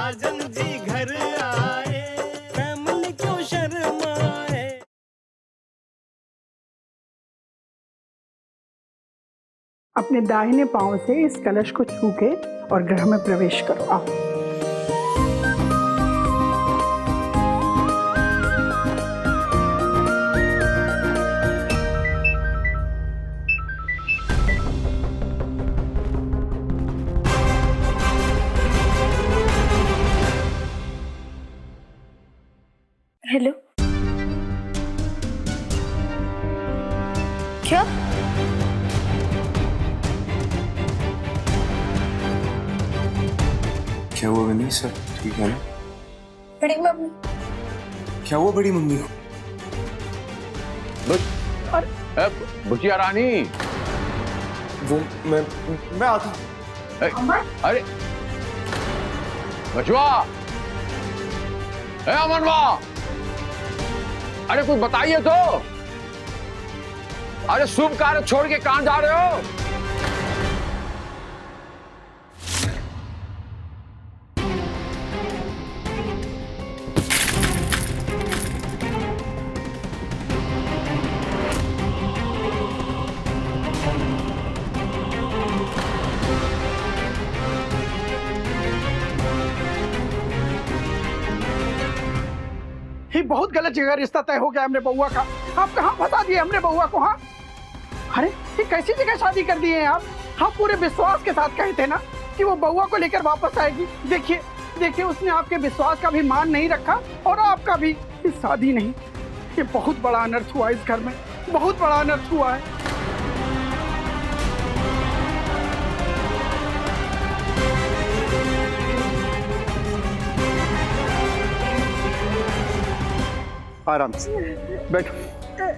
साजन जी घर आए, फैमिली क्यों शर्माए। अपने दाहिने पांव से इस कलश को छू के और ग्रह में प्रवेश करो। आओ। हेलो, क्या? क्या हुआ विनी सर, ठीक है ना? बड़ी मम्मी। क्या हुआ बड़ी मम्मी को? बुचिया रानी, वो मैं आता। अरे बचवा, अमनवा, अरे कुछ बताइए तो। अरे शुभ कार्य छोड़ के कहां जा रहे हो? ये बहुत गलत जगह रिश्ता तय हो गया हमने बउआ का। आप कहाँ फंसा दिए हमने बउआ को? हाँ, अरे ये कैसी जगह शादी कर दिए हैं आप? आप पूरे विश्वास के साथ कहे थे ना कि वो बउआ को लेकर वापस आएगी। देखिए देखिए, उसने आपके विश्वास का भी मान नहीं रखा और आपका भी। ये शादी नहीं, ये बहुत बड़ा अनर्थ हुआ इस घर में, बहुत बड़ा अनर्थ हुआ है। आराम से बैठो,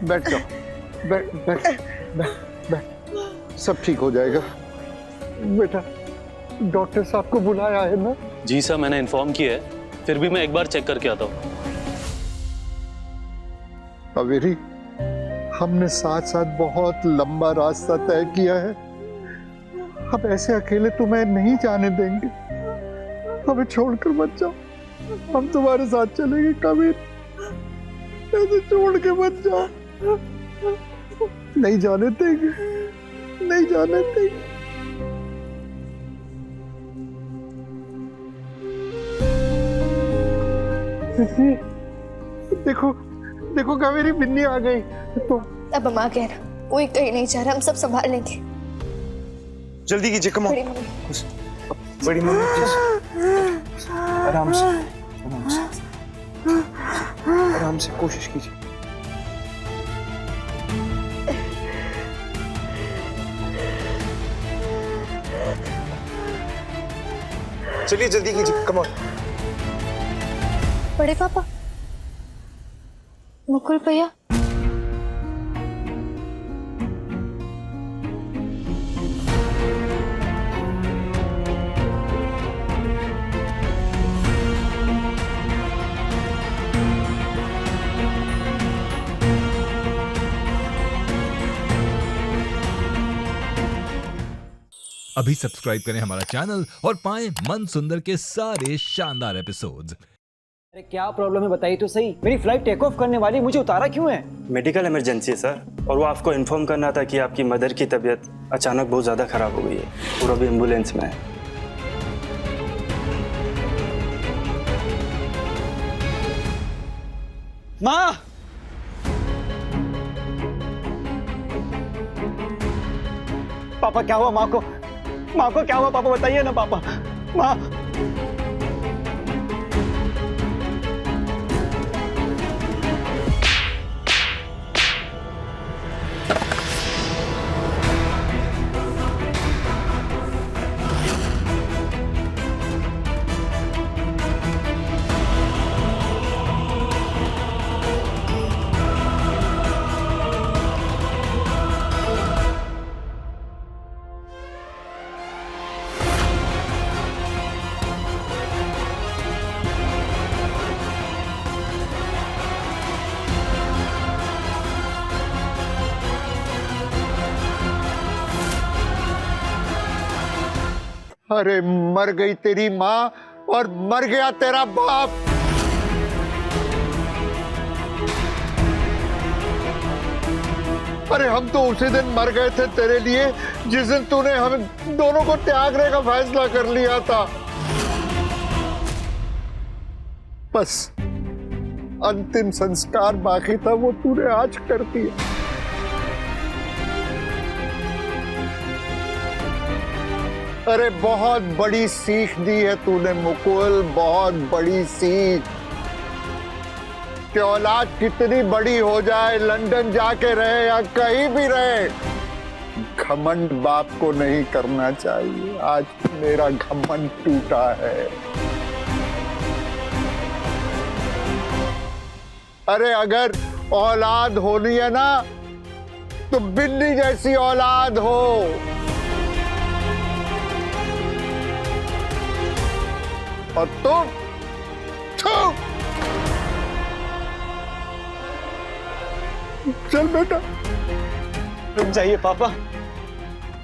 बैठ जाओ, बैठ बैठ बैठ बैठ, सब ठीक हो जाएगा। बेटा, डॉक्टर साहब को बुलाया है ना? जी सर, मैंने इन्फॉर्म किया है, फिर भी मैं एक बार चेक करके आता हूँ। कावेरी, हमने साथ साथ बहुत लंबा रास्ता तय किया है। अब ऐसे अकेले तुम्हें नहीं जाने देंगे। हमें छोड़कर मत जाओ, हम तुम्हारे साथ चलेंगे। कावेरी, ऐसे छोड़ के मत जाओ, नहीं जाने देंगे, नहीं जाने देंगे। देखो देखो कावेरी, बिन्नी आ गई। तो अब हम आ गए ना, कोई कहीं नहीं जा रहा, हम सब संभाल लेंगे। जल्दी कीजिए, कम ऑन। बड़ी मम्मी, बड़ी मम्मी प्लीज, आराम से, आराम से, आराम से, कोशिश कीजिए। चलिए जल्दी कीजिए, कम ऑन। बड़े पापा, मुकुल भैया, अभी सब्सक्राइब करें हमारा चैनल और पाएं मन सुंदर के सारे शानदार एपिसोड्स। अरे क्या प्रॉब्लम है बताइए तो सही। मेरी फ्लाइट टेक ऑफ करने वाली, मुझे उतारा क्यों है? मेडिकल इमरजेंसी है सर, और वो आपको इन्फॉर्म करना था कि आपकी मदर की तबीयत अचानक बहुत ज़्यादा खराब हो गई है, और अभी एम्बुलेंस में है। माँ, पापा क्या हुआ माँ को? माँ को क्या हुआ पापा, बताइए ना पापा। माँ, अरे मर गई तेरी माँ और मर गया तेरा बाप। अरे हम तो उसी दिन मर गए थे तेरे लिए जिस दिन तूने हम दोनों को त्यागने का फैसला कर लिया था। बस अंतिम संस्कार बाकी था, वो तूने आज कर दिया। अरे बहुत बड़ी सीख दी है तूने मुकुल, बहुत बड़ी सीख कि औलाद कितनी बड़ी हो जाए, लंदन जाके रहे या कहीं भी रहे, घमंड बाप को नहीं करना चाहिए। आज मेरा घमंड टूटा है। अरे अगर औलाद होनी है ना तो बिन्नी जैसी औलाद हो। और तुम चल बेटा। रुक जाइए पापा,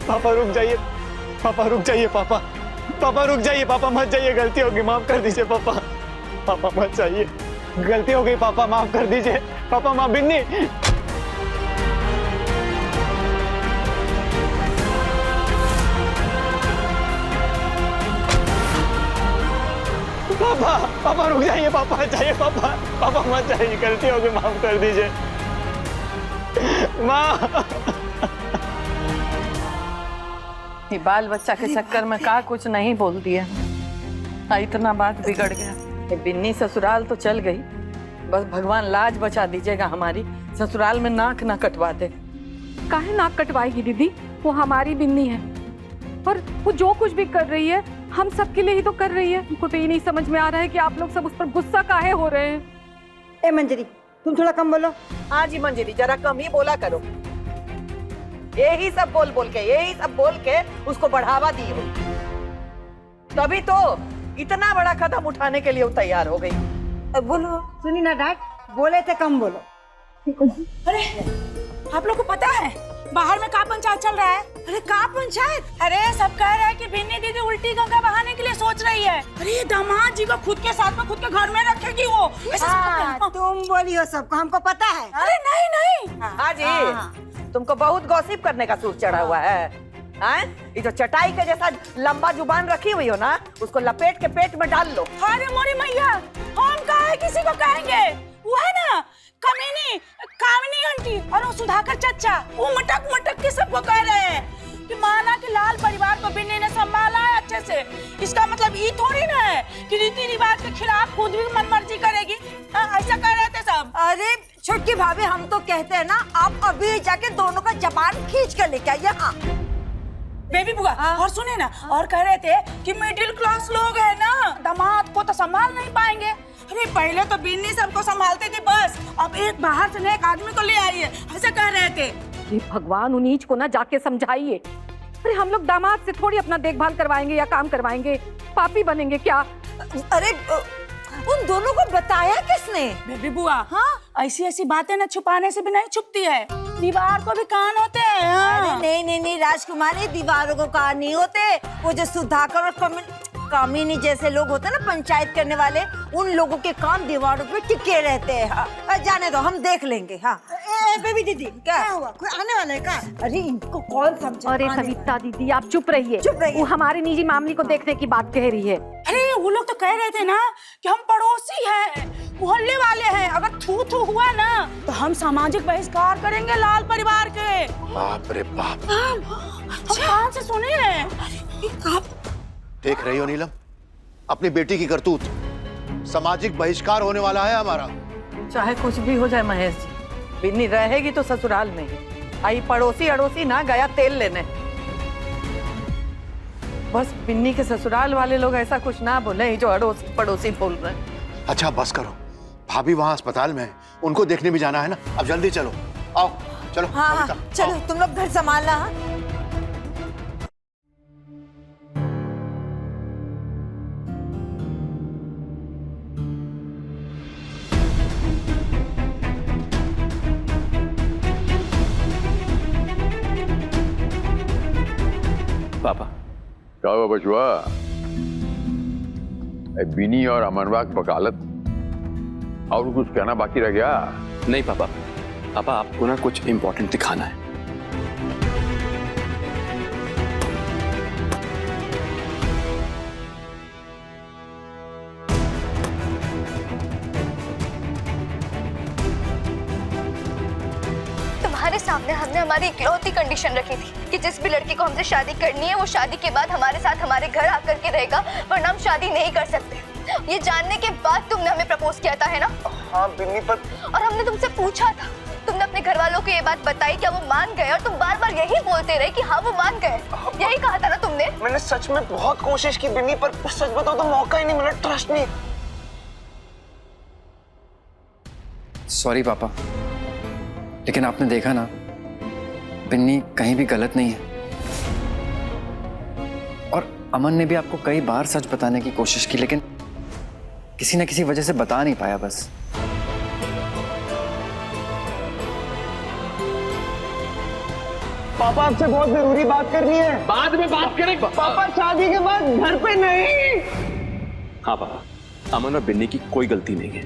पापा रुक जाइए, पापा रुक जाइए, पापा पापा रुक जाइए, पापा मत जाइए, गलती होगी, माफ कर दीजिए पापा, पापा मत जाइए, गलती हो गई पापा, माफ कर दीजिए पापा। माँ बिन्नी, पापा पापा रुक जाइए, पापा जाइए, पापा पापा मत जाइए, गलती हो गई, माफ कर दीजिए माँ। ये बाल बच्चा के चक्कर में का कुछ नहीं बोल दिया, इतना बात बिगड़ गया। ये बिन्नी ससुराल तो चल गई, बस भगवान लाज बचा दीजिएगा हमारी, ससुराल में नाक ना कटवा दे। काहे नाक कटवाएगी दीदी, वो हमारी बिन्नी है और वो जो कुछ भी कर रही है हम सबके लिए ही तो कर रही है। हमको तो ये नहीं समझ में आ रहा है कि आप लोग सब उस पर गुस्सा काहे हो रहे हैं। ए मंजरी, तुम थोड़ा कम बोलो। हाँ जी मंजरी, जरा कम ही बोला करो। यही सब बोल के उसको बढ़ावा दी हो, तभी तो इतना बड़ा कदम उठाने के लिए वो तैयार हो गई। बोलो, सुनी ना डांट, बोले थे कम बोलो। अरे आप लोग को पता है बाहर में का पंचायत चल रहा है? अरे का पंचायत? अरे सब कह रहे हैं कि बिन्नी दीदी उल्टी गंगा बहाने के लिए सोच रही है। अरे ये दामाद जी को खुद के साथ में खुद के घर में रखेगी वो। तुम बोली हो सबको, हमको पता है। अरे नहीं नहीं, हाँ जी, तुमको बहुत गॉसिप करने का सूर चढ़ा हुआ है। ये जो चटाई के जैसा लंबा जुबान रखी हुई हो ना, उसको लपेट के पेट में डाल लो। अरे मोरी मैया, हम कहा किसी को कहेंगे, वो है ना कमीनी कामिनी आंटी और वो सुधाकर चचा, वो मटक मटक के सबको कह रहे हैं कि माना कि लाल परिवार को बिन्नी ने संभाला है अच्छे से। इसका मतलब ये थोड़ी ना है कि रीति रिवाज के खिलाफ खुद भी मनमर्जी करेगी। ऐसा कह रहे थे सब। अरे छोटकी भाभी, हम तो कहते हैं ना, आप अभी जाके दोनों का जबान खींच कर लेके आइए। हाँ बेबी बुआ, और सुने ना, और कह रहे थे कि मिडिल क्लास लोग है ना, दामाद को तो संभाल नहीं पाएंगे। अरे पहले तो बिन्नी सबको संभालती थी बस, अब एक बाहर से एक आदमी को ले आई है, ऐसा कह रहे थे। ये भगवान, उन नीच को ना जाके समझाइए। अरे हम लोग दामाद से थोड़ी अपना देखभाल करवाएंगे या काम करवाएंगे, पापी बनेंगे क्या? अरे उन दोनों को बताया किसने? बेबी बुआ, हाँ ऐसी ऐसी बातें ना छुपाने से भी नहीं छुपती है, दीवार को भी कान होते हैं। हाँ। अरे नहीं राजकुमारी, दीवारों को कान नहीं होते। वो जो सुधाकर और कामिनी जैसे लोग होते हैं ना, पंचायत करने वाले, उन लोगों के कान दीवारों पे टिके रहते हैं। हाँ। जाने दो, हम देख लेंगे। हाँ बेबी दीदी, क्या हुआ? कोई आने वाला है क्या? अरे इनको कौन समझा? अरे सविता दीदी, आप चुप रहिए, चुप रहिए। वो हमारे निजी मामले को देखने की बात कह रही है। अरे वो लोग तो कह रहे थे ना कि हम पड़ोसी हैं, मोहल्ले वाले हैं, अगर थू थू हुआ ना तो हम सामाजिक बहिष्कार करेंगे लाल परिवार के। बाप रे बाप, हम कहाँ से सुने हैं? देख रही हो नीलम, अपनी बेटी की करतूत, सामाजिक बहिष्कार होने वाला है हमारा। चाहे कुछ भी हो जाए महेश जी, बिन्नी रहेगी तो ससुराल में ही। आई पड़ोसी अड़ोसी ना गया तेल लेने। बस बिन्नी के ससुराल वाले लोग ऐसा कुछ ना बोले जो अड़ोसी पड़ोसी बोल रहे हैं। अच्छा बस करो, भाभी वहाँ अस्पताल में है, उनको देखने भी जाना है ना। अब जल्दी चलो, आओ चलो। हाँ चलो, तुम लोग घर संभालना। हाँ पापा, क्या हुआ बचुआ? बिनी और अमरवा की वकालत और कुछ कहना बाकी रह गया? नहीं पापा, पापा आपको ना कुछ इंपॉर्टेंट दिखाना है। तुम्हारे सामने हमने हमारी इकलौती कंडीशन रखी थी कि जिस भी लड़की को हमसे शादी करनी है वो शादी के बाद हमारे साथ हमारे घर आकर के रहेगा, वरना हम शादी नहीं कर सकते। ये जानने के बाद तुमने हमें प्रपोज किया था, है ना? हाँ बिन्नी, पर और हमने तुमसे पूछा था, तुमने अपने घर वालों को ये बात बताई, क्या वो मान गए? और तुम बार बार यही बोलते रहे कि हाँ वो मान गए। यही कहा था ना तुमने? मैंने सच में बहुत कोशिश की बिन्नी, पर सच बताओ तो मौका ही नहीं मिला, ट्रस्ट नहीं। सॉरी पापा, लेकिन आपने देखा ना, बिन्नी कहीं भी गलत नहीं है। और अमन ने भी आपको कई बार सच बताने की कोशिश की, लेकिन किसी न किसी वजह से बता नहीं पाया बस। पापा आपसे बहुत जरूरी बात करनी है। बाद में बात करें। पापा शादी के बाद घर पे नहीं। हाँ पापा, अमन और बिन्नी की कोई गलती नहीं है।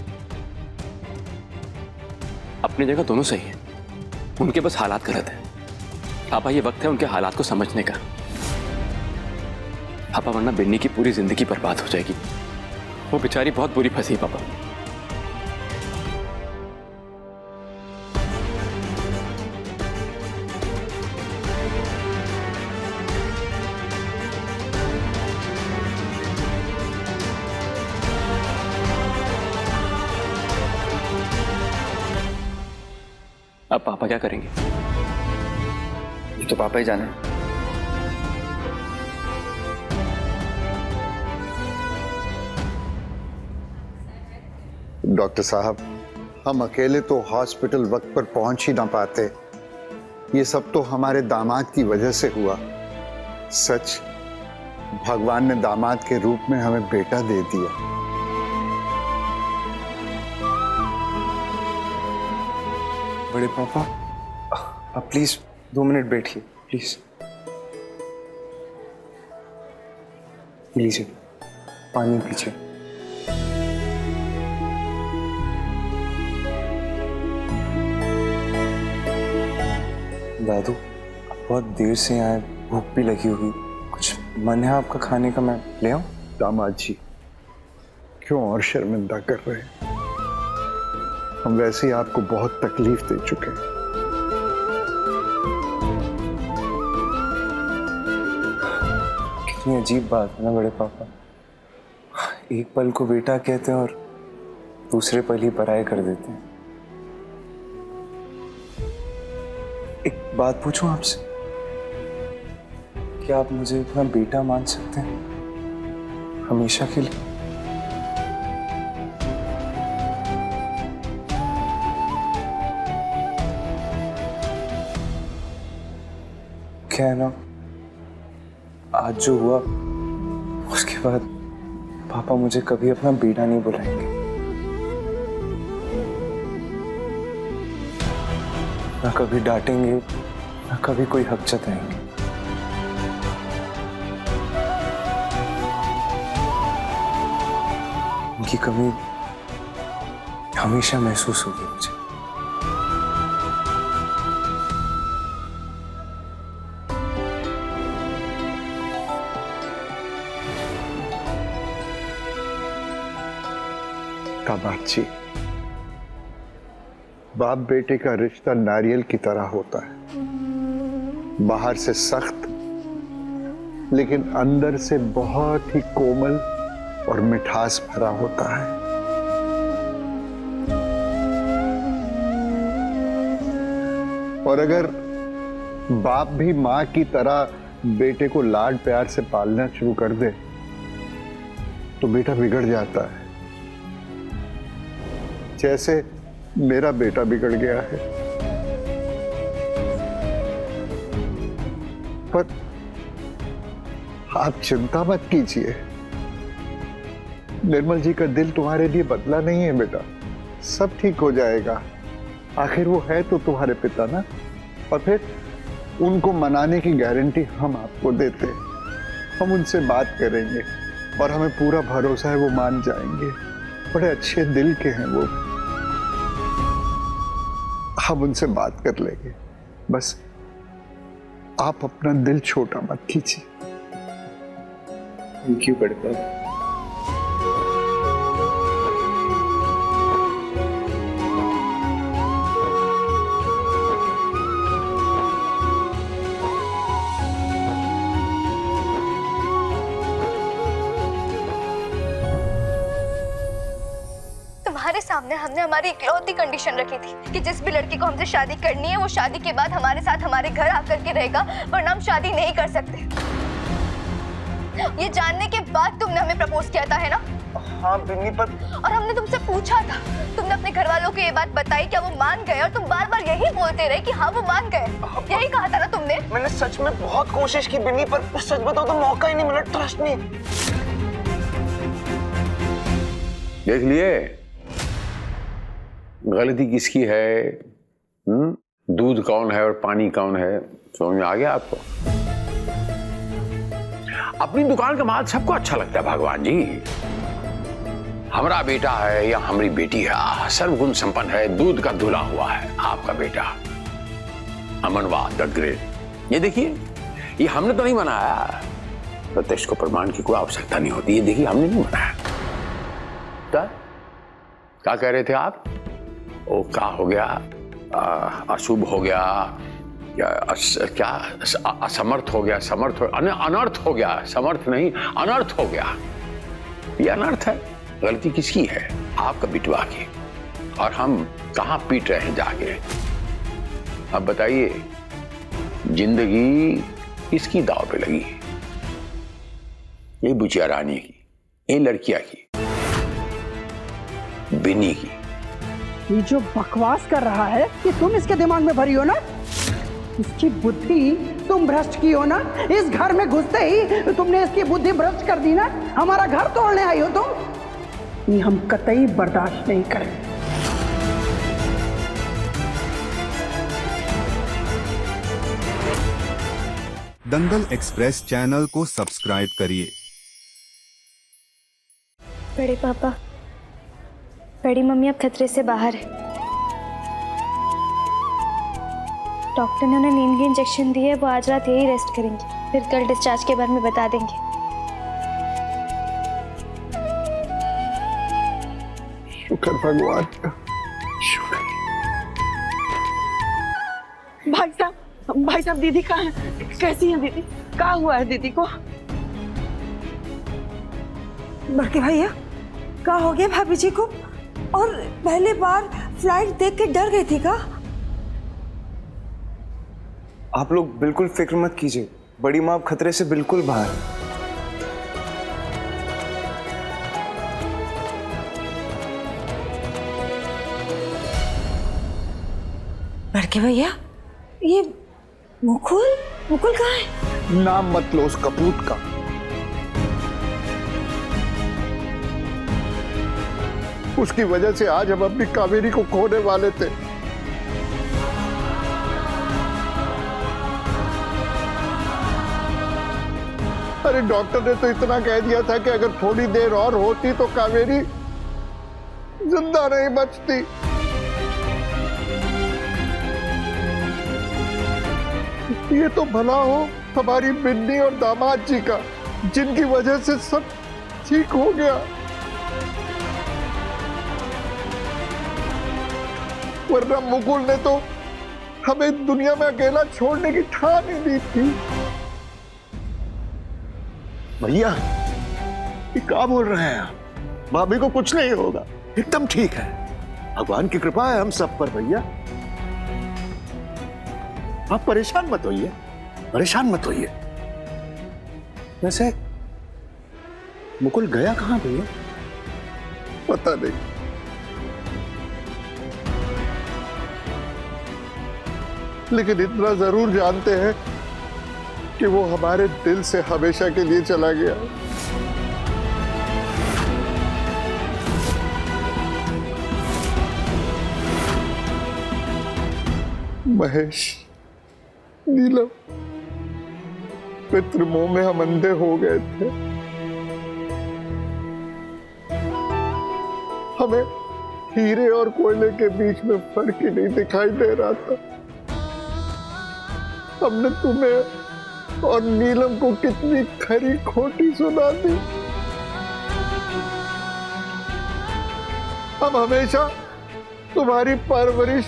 अपनी जगह दोनों सही हैं, उनके बस हालात गलत हैं। पापा ये वक्त है उनके हालात को समझने का। पापा वरना बिन्नी की पूरी जिंदगी बर्बाद हो जाएगी। वो बेचारी बहुत बुरी फंसी पापा। अब पापा क्या करेंगे? ये तो पापा ही जाने। डॉक्टर साहब, हम अकेले तो हॉस्पिटल वक्त पर पहुंच ही ना पाते। ये सब तो हमारे दामाद की वजह से हुआ। सच, भगवान ने दामाद के रूप में हमें बेटा दे दिया। बड़े पापा, आप प्लीज 2 मिनट बैठिए, प्लीज लीजिए, पानी पीजिए। दादू, आप बहुत देर से आए, भूख भी लगी होगी, कुछ मन है आपका खाने का? मैं ले आऊं? दामाद जी, क्यों और शर्मिंदा कर रहे हैं? हम वैसे ही आपको बहुत तकलीफ दे चुके हैं। कितनी अजीब बात है ना बड़े पापा, एक पल को बेटा कहते हैं और दूसरे पल ही पराये कर देते हैं। एक बात पूछूं आपसे, क्या आप मुझे अपना बेटा मान सकते हैं हमेशा के लिए? क्या है ना, आज जो हुआ उसके बाद पापा मुझे कभी अपना बेटा नहीं बुलाएंगे, ना कभी डांटेंगे, ना कभी कोई हक जताएंगे। उनकी कमी हमेशा महसूस होगी मुझे। दामाद जी, बाप बेटे का रिश्ता नारियल की तरह होता है, बाहर से सख्त लेकिन अंदर से बहुत ही कोमल और मिठास भरा होता है। और अगर बाप भी मां की तरह बेटे को लाड प्यार से पालना शुरू कर दे तो बेटा बिगड़ जाता है, जैसे मेरा बेटा बिगड़ गया है। पर आप चिंता मत कीजिए, निर्मल जी का दिल तुम्हारे लिए बदला नहीं है बेटा, सब ठीक हो जाएगा। आखिर वो है तो तुम्हारे पिता ना, और फिर उनको मनाने की गारंटी हम आपको देते हैं। हम उनसे बात करेंगे और हमें पूरा भरोसा है वो मान जाएंगे। बड़े अच्छे दिल के हैं वो। हम उनसे बात कर लेंगे, बस आप अपना दिल छोटा मत कीजिए। थैंक यू बड़े पापा। तुम्हारे सामने हमने हमारी इकलौती कंडीशन रखी थी कि जिस भी लड़की को हमसे शादी करनी है वो शादी के बाद हमारे साथ हमारे घर आकर के रहेगा, वरना हम शादी नहीं कर सकते। ये जानने के बाद तुमने हमें प्रपोज किया था, है ना? हाँ बिन्नी, पर और हमने तुमसे पूछा था, तुमने अपने घर वालों को ये बात बताई, क्या वो मान गए? और तुम बार बार यही बोलते रहे कि हाँ वो मान गए। यही कहा था ना तुमने? मैंने सच में बहुत कोशिश की बिन्नी, पर सच बताओ तो मौका ही नहीं मिला। ट्रस्ट नहीं। देख लिए गलती किसकी है? दूध कौन है और पानी कौन है, समझ में आ गया आपको? अपनी दुकान का माल सबको अच्छा लगता है भगवान जी। हमारा बेटा है या हमारी बेटी है, सर्वगुण संपन्न है, दूध का धुला हुआ है आपका बेटा अमनवा द ग्रेट। ये देखिए, ये हमने तो नहीं बनाया, प्रत्यक्ष को प्रमाण की कोई आवश्यकता नहीं होती। ये देखिए, हमने नहीं बनाया। क्या कह रहे थे आप? ओ क्या हो गया? अशुभ हो गया या क्या असमर्थ हो गया? अनर्थ हो गया। समर्थ नहीं, अनर्थ हो गया। ये अनर्थ है। गलती किसकी है? आपका बिटवा की। और हम कहाँ पीट रहे हैं जाके? अब बताइए, जिंदगी किसकी दाव पे लगी? ये बुचिया रानी की, ये लड़कियां की, बिन्नी की। ये जो बकवास कर रहा है कि तुम इसके दिमाग में भरी हो ना, इसकी बुद्धि तुम भ्रष्ट की हो ना। इस घर में घुसते ही तुमने इसकी बुद्धि भ्रष्ट कर दी ना। हमारा घर तोड़ने आई हो तुम। ये हम कतई बर्दाश्त नहीं करें। दंगल एक्सप्रेस चैनल को सब्सक्राइब करिए। बड़े पापा, बड़ी मम्मी अब खतरे से बाहर है। डॉक्टर ने उन्हें नींद के इंजेक्शन दिए, वो आज रात यही रेस्ट करेंगे, फिर कल डिस्चार्ज के बारे में बता देंगे। शुक्र भगवान का, शुक्र। भाई साहब दीदी कहाँ है? कैसी है दीदी? क्या हुआ है दीदी को? बड़के भैया, क्या हो गया भाभी जी को? और पहली बार फ्लाइट देख के डर गई थी का? आप लोग बिल्कुल फिक्र मत कीजिए, बड़ी माँ अब खतरे से बिल्कुल बाहर है। बड़के भैया, ये मुकुल कहाँ है? नाम मत लो उस कपूत का। उसकी वजह से आज हम अपनी कावेरी को खोने वाले थे। अरे डॉक्टर ने तो इतना कह दिया था कि अगर थोड़ी देर और होती तो कावेरी जिंदा नहीं बचती। ये तो भला हो हमारी बिन्नी और दामाद जी का, जिनकी वजह से सब ठीक हो गया। वरना मुकुल ने तो हमें दुनिया में अकेला छोड़ने की ठान ही दी थी। भैया, ये क्या बोल रहे हैं आप? भाभी को कुछ नहीं होगा, एकदम ठीक है। भगवान की कृपा है हम सब पर भैया। आप परेशान मत होइए, परेशान मत होइए। वैसे मुकुल गया कहां भैया? पता नहीं, लेकिन इतना जरूर जानते हैं कि वो हमारे दिल से हमेशा के लिए चला गया। महेश, नीलम, पितृमोह में हम अंधे हो गए थे। हमें हीरे और कोयले के बीच में फर्क ही नहीं दिखाई दे रहा था। हमने तुम्हें और नीलम को कितनी खरी खोटी सुना दी। हम हमेशा तुम्हारी परवरिश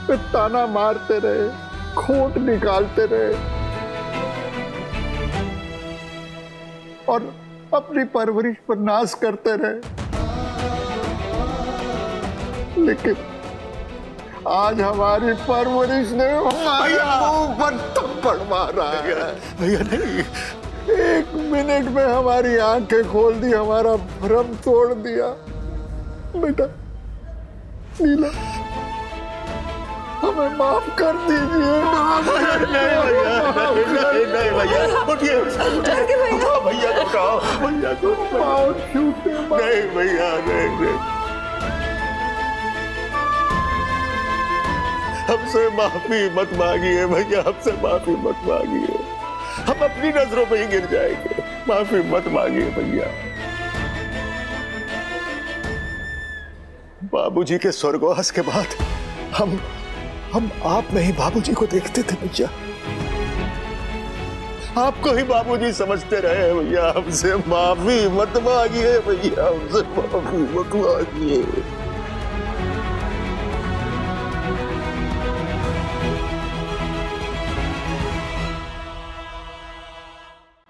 पे ताना मारते रहे, खोट निकालते रहे और अपनी परवरिश पर नाज करते रहे। लेकिन आज हमारी परवरिश ने हमारे मुंह पर थप्पड़ मारा है। भैया नहीं, 1 मिनट में हमारी आंखें खोल दी, हमारा भ्रम तोड़ दिया। बेटा नीला, हमें माफ कर दीजिए। नहीं भैया, उठिए भैया को उठाओ, भैया को पाँव छूते। नहीं भैया, नहीं। हमसे माफी मत मांगिए भैया, हमसे माफी मत मांगिए। हम अपनी नजरों में ही गिर जाएंगे। माफी मत मांगिए भैया। बाबूजी के स्वर्गवास के बाद हम आप में ही बाबूजी को देखते थे भैया। आपको ही बाबूजी समझते रहे भैया। हमसे माफी मत मांगिए भैया, हमसे माफी मत मांगिए।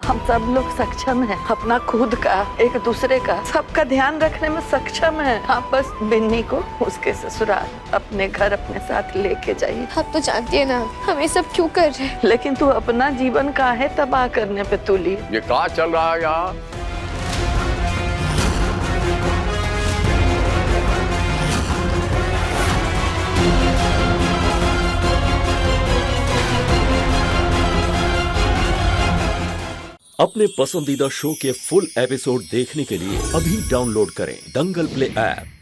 हम सब लोग सक्षम हैं, अपना खुद का, एक दूसरे का, सबका ध्यान रखने में सक्षम हैं। आप बस बिन्नी को उसके ससुराल अपने घर अपने साथ लेके जाइए। आप तो जानती है ना हम ये सब क्यों कर रहे हैं। लेकिन तू अपना जीवन काहे तबाह करने पे तुली? ये क्या चल रहा है यहाँ? अपने पसंदीदा शो के फुल एपिसोड देखने के लिए अभी डाउनलोड करें दंगल प्ले ऐप।